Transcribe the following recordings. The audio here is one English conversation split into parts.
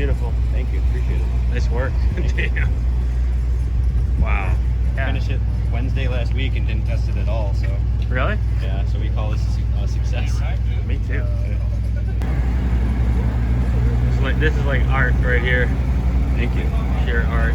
beautiful. Thank you, appreciate it. Nice work. Damn. Wow. Yeah. Finished it Wednesday last week and didn't test it at all, so. Really? Yeah, so we call this a success. Me too. This is like art right here. Thank you. Pure art.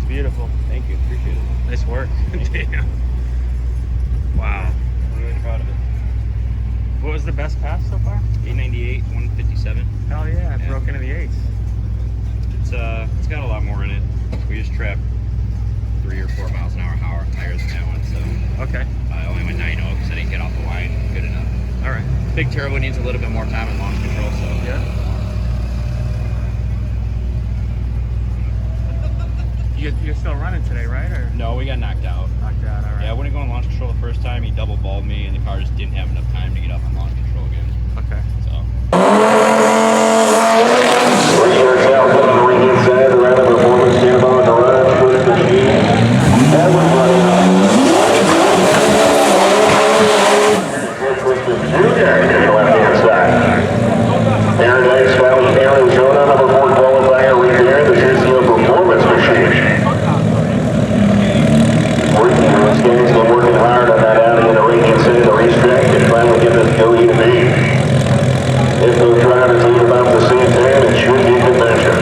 Beautiful. Thank you, appreciate it. Nice work. Damn. Wow. I'm really proud of it. What was the best pass so far? 898, 157. Hell yeah, I broke into the 8s. It's got a lot more in it. We just trapped 3 or 4 miles an hour higher than that one, so. Okay. I only went 9.0 because I didn't get off the line good enough. All right. Big turbo needs a little bit more time in launch control, so. Yeah. You're still running today, right? Or? No, we got knocked out. Knocked out, all right. Yeah, I wouldn't go on launch control the first time. He double balled me, and the car just didn't have enough time to get up on launch control again. Okay. So. Working hard on that Audi R8 inside the racetrack and finally get this Audi to me. If those drivers leave about the same time, it should be a good matchup.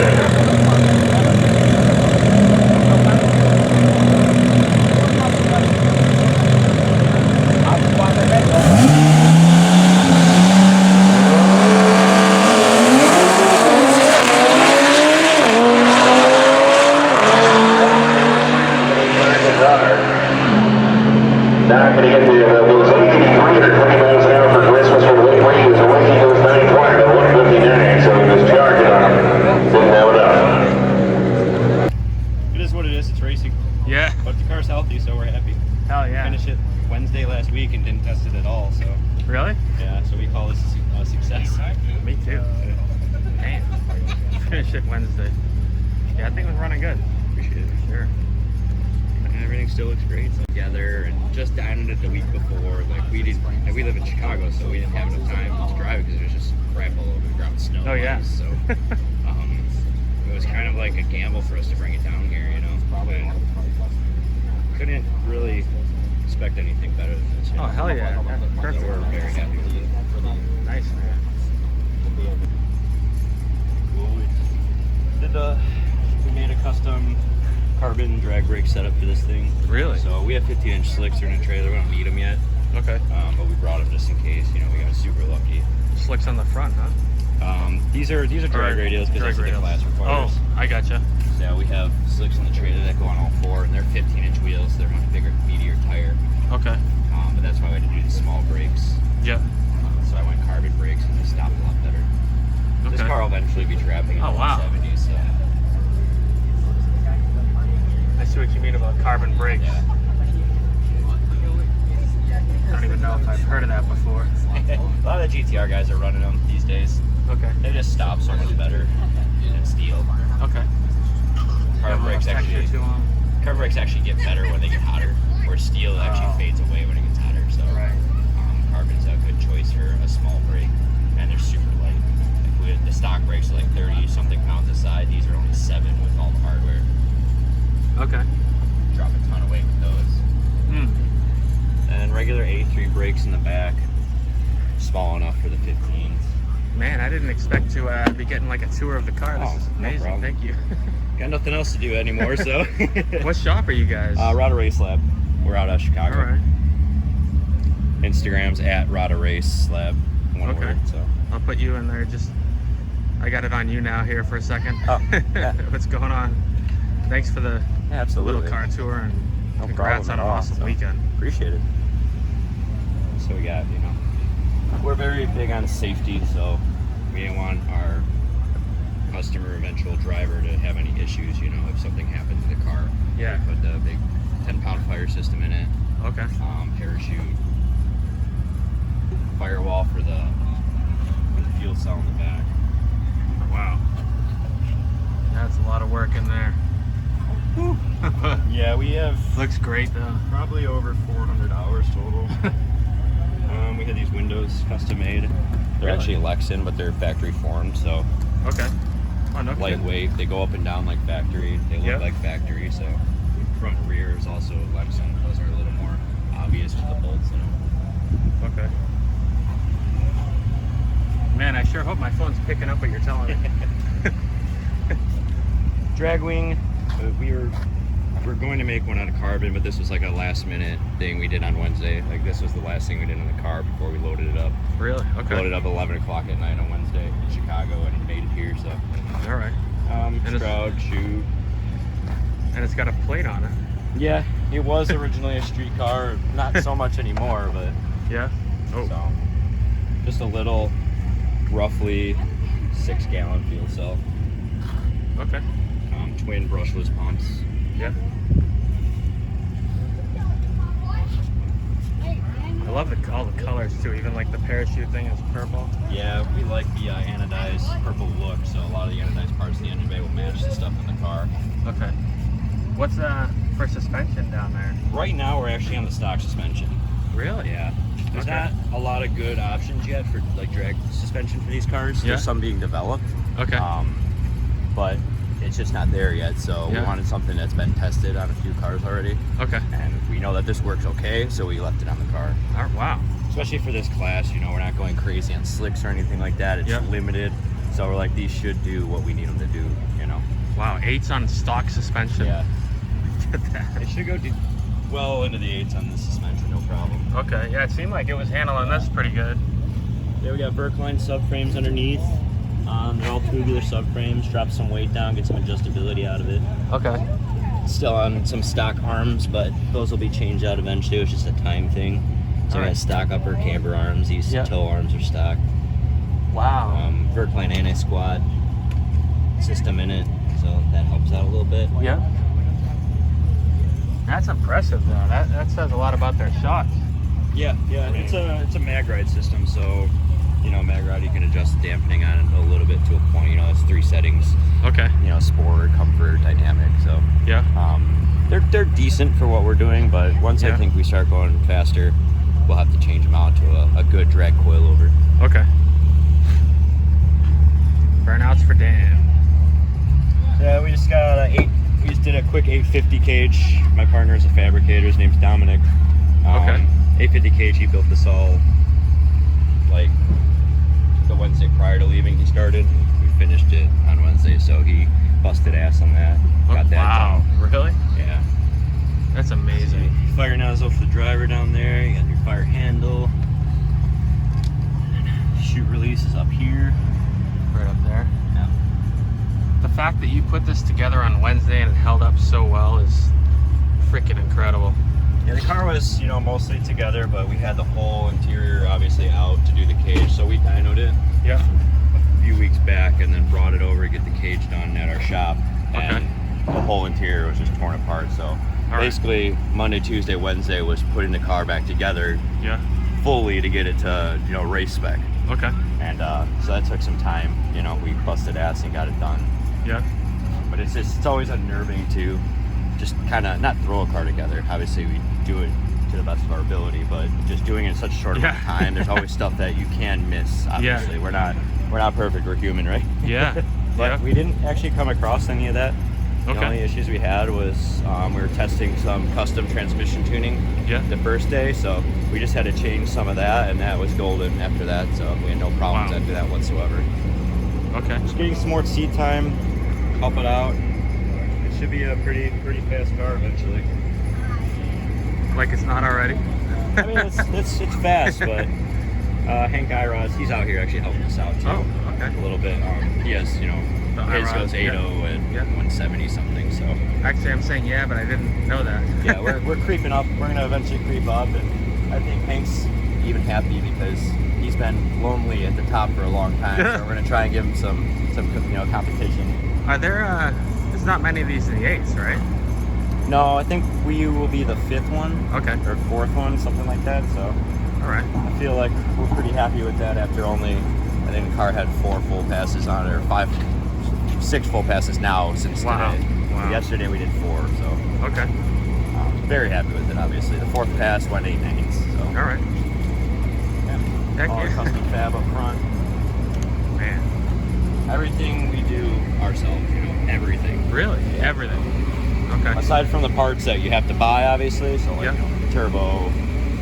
Not going to get the those 320 miles an hour for Christmas for the late range. The way he goes 920 to 159, so he was charging on him. Didn't have enough. It is what it is. It's racing. Yeah. But the car's healthy, so we're happy. Hell yeah. Finished it Wednesday last week and didn't test it at all, so. Really? Yeah, so we call this a success. Me too. Damn. Finish it Wednesday. Yeah, I think it was running good. Appreciate it. Sure. And everything still looks great together, and just down it the week before. Like we live in Chicago, so we didn't have enough time to drive because there's just crap all over the ground, snow. Oh, yeah. ice, so it was kind of like a gamble for us to bring it down here, you know. And couldn't really expect anything better than this. You know? Oh, hell yeah. That's So perfect. we're very happy with it. Nice, man. We made a custom carbon drag brake setup for this thing. Really? So we have 15-inch slicks in the trailer. We don't need them yet, Okay. but we brought them just in case. You know, we got super lucky. Slicks on the front, huh? These are drag radials because that's what the class requires. Oh, I gotcha. So yeah, we have slicks in the trailer that go on all four, and they're 15-inch wheels. They're much bigger, meatier tire. Okay. But that's why we had to do the small brakes. Yeah. So I went carbon brakes, and they stopped a lot better. This Okay. car will eventually be trapping in Oh, the wow. 170s. So I see what you mean about carbon brakes. yeah. I don't even know if I've heard of that before. A lot of the GTR guys are running them these days. Okay. They just stop so much better than steel. Okay. Carbon brakes actually get better when they get hotter, where steel actually fades away when it gets hotter. So Right. carbon's a good choice for a small brake, and they're super light. Like the stock brakes are like 30-something pounds a side. These are only 7 with all the hardware. Okay. Drop a ton of weight with those. Hmm. And regular A3 brakes in the back, small enough for the 15s. Man, I didn't expect to be getting like a tour of the car. This Oh, is no amazing. problem. Thank you. Got nothing else to do anymore, so. What shop are you guys? Rada Race Lab. We're out of Chicago. All right. Instagram's at Rada Race Lab. One Okay. word, so. I'll put you in there. I got it on you now here for a second. Oh, yeah. What's going on? Thanks for the Absolutely. little car tour, and No congrats problem on at an all, awesome so. weekend. Appreciate it. So we got, we're very big on safety, so we didn't want our customer, eventual driver, to have any issues, if something happened to the car. Yeah. We put the big 10-pound fire system in it, Okay. parachute, firewall for the fuel cell in the back. Wow. That's a lot of work in there. Yeah, we have Looks great though. probably over 400 hours total. We had these windows custom made. They're Really? actually Lexan, but they're factory formed, so Okay. Oh, no kidding. lightweight. They go up and down like factory. They look Yep. like factory, so front and rear is also Lexan. Those are a little more obvious with the bolts in them. Okay. Man, I sure hope my phone's picking up what you're telling me. Drag wing, we're going to make one out of carbon, but this was like a last minute thing we did on Wednesday. Like this was the last thing we did in the car before we loaded it up. Really? Okay. Loaded up 11 o'clock at night on Wednesday in Chicago and made it here, so. All right. it's- Stroud, shoot. And it's got a plate on it. Yeah, it was originally a street car, not so much anymore, but Yeah. Oh. so just a little, roughly 6-gallon fuel cell. Okay. Twin brushless pumps. Yeah. I love all the colors too. Even like the parachute thing is purple. Yeah, we like the anodized purple look, so a lot of the anodized parts of the engine bay will match the stuff in the car. Okay. What's for suspension down there? Right now, we're actually on the stock suspension. Really? Yeah. There's Okay. not a lot of good options yet for like drag suspension for these cars. Yeah. There's some being developed. Okay. But it's just not there yet, so Yeah. we wanted something that's been tested on a few cars already. Okay. And we know that this works okay, so we left it on the car. Wow. Especially for this class, we're not going crazy on slicks or anything like that. It's Yep. limited. So we're like, these should do what we need them to do, Wow. 8s on stock suspension. Yeah. Look at that. It should go well into the 8s on the suspension, no problem. Okay. Yeah, it seemed like it was handling this pretty good. Yeah, we got Berkline subframes underneath. They're all tubular subframes. Drop some weight down, get some adjustability out of it. Okay. Still on some stock arms, but those will be changed out eventually. It's just a time thing. So we Alright. got stock upper camber arms. These Yeah. toe arms are stock. Wow. Berkline anti-squat system in it, so that helps out a little bit. Yeah. That's impressive though. That says a lot about their shocks. Yeah, it's a mag ride system, so mag ride you can adjust the dampening on it a little bit to a point. It's 3 settings. Okay. You know, sport, comfort, dynamic. So Yeah. they're decent for what we're doing, but once I think we start going faster, we'll have to change them out to a good drag coilover. Okay. Burnouts for Dan. Yeah, we just got we just did a quick 850 cage. My partner is a fabricator. His name's Dominic. Okay. 850 cage. He built this all like the Wednesday prior to leaving. He started. We finished it on Wednesday, so he busted ass on that. Got that wow. done. Really? Yeah. That's amazing. Fire nozzle for the driver down there. You got your fire handle. Chute release is up here. Right up there. Yeah. The fact that you put this together on Wednesday and it held up so well is freaking incredible. Yeah, the car was, you know, mostly together, but we had the whole interior obviously out to do the cage, so we dynoed it Yeah. a few weeks back and then brought it over to get the cage done at our shop. And the whole interior was just torn apart, so basically Monday, Tuesday, Wednesday was putting the car back together fully to get it to, you know, race spec. Okay. And so that took some time. You know, we busted ass and got it done. Yeah. But it's always unnerving to just kind of not throw a car together. Obviously we do it to the best of our ability, but just doing it in such a short amount of time, there's always stuff that you can miss. Obviously, we're not perfect. We're human, right? Yeah. But we didn't actually come across any of that. Okay. The only issues we had was we were testing some custom transmission tuning the first day, so we just had to change some of that, and that was golden after that, so we had no problems after that whatsoever. Okay. Just getting some more seat time, help it out. It should be a pretty fast car eventually. Like it's not already? I mean, it's fast, but Hank Iros, he's out here actually helping us out too. Oh, okay. A little bit. He has, you know, his goes 8.0 and 170 something, so. Actually, I'm saying but I didn't know that. Yeah, we're creeping up. We're gonna eventually creep up, and I think Hank's even happy because he's been lonely at the top for a long time. So we're gonna try and give him some you know, competition. Are there? There's not many of these in the 8s, right? No, I think we will be the 5th one. Okay. Or 4th one, something like that. So. All right. I feel like we're pretty happy with that after only, I think the car had 4 full passes on it, or 6 full passes now since today. Wow. Yesterday we did 4, so. Okay. Very happy with it, obviously. The 4th pass went 8.9, so. All right. Yeah. All custom fab up front. Man. Everything we do ourselves, you know, everything. Really? Yeah. Everything? Okay. Aside from the parts that you have to buy, obviously, so like, you know, turbo,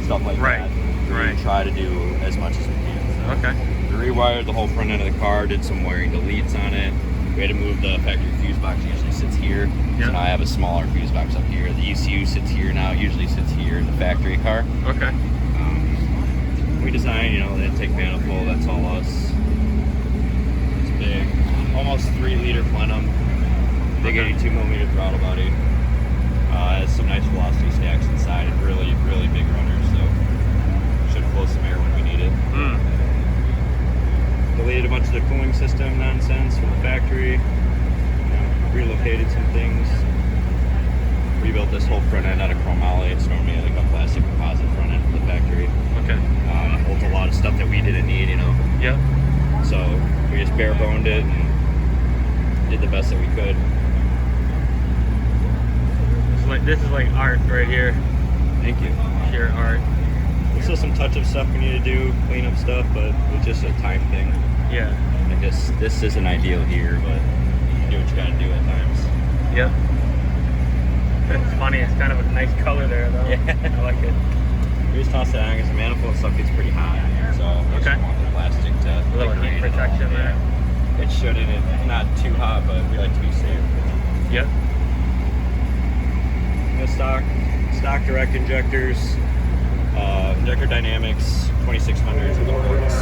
stuff like that. We try to do as much as we can. So. Okay. We rewired the whole front end of the car, did some wiring deletes on it. We had to move the factory fuse box. It usually sits here. So now I have a smaller fuse box up here. The ECU sits here now. It usually sits here in the factory car. Okay. We designed, you know, the intake manifold. That's all us. It's big. Almost 3-liter plenum. Big 82mm throttle body. Has some nice velocity stacks inside and really big runners. So should flow some air when we need it. Deleted a bunch of the cooling system nonsense from the factory. You know, relocated some things. Rebuilt this whole front end out of chromoly. It's normally like a plastic composite front end for the factory. Okay. Holds a lot of stuff that we didn't need, you know. Yeah. So we just bare boned it and did the best that we could. This is like art right here. Thank you. Pure art. There's still some touch-up stuff we need to do, clean up stuff, but it's just a time thing. Yeah. I guess this isn't ideal here, but you do what you gotta do at times. Yep. It's funny, it's kind of a nice color there though. Yeah. I like it. We just toss it on because the manifold stuff gets pretty hot, so we just want the plastic to a little heat protection there. It shouldn't. It's not too hot, but we like to be safe. Yep. Stock direct injectors, injector dynamics, 2600s with the ports.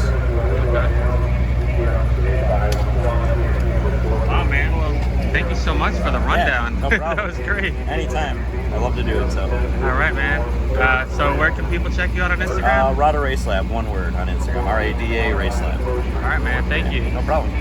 Oh man, well, thank you so much for the rundown. Yeah, no problem. That was great. Anytime. I love to do it, so. All right, man. So where can people check you out on Instagram? Rada Race Lab, one word on Instagram. Rada Race Lab. All right, man. Thank you. No problem.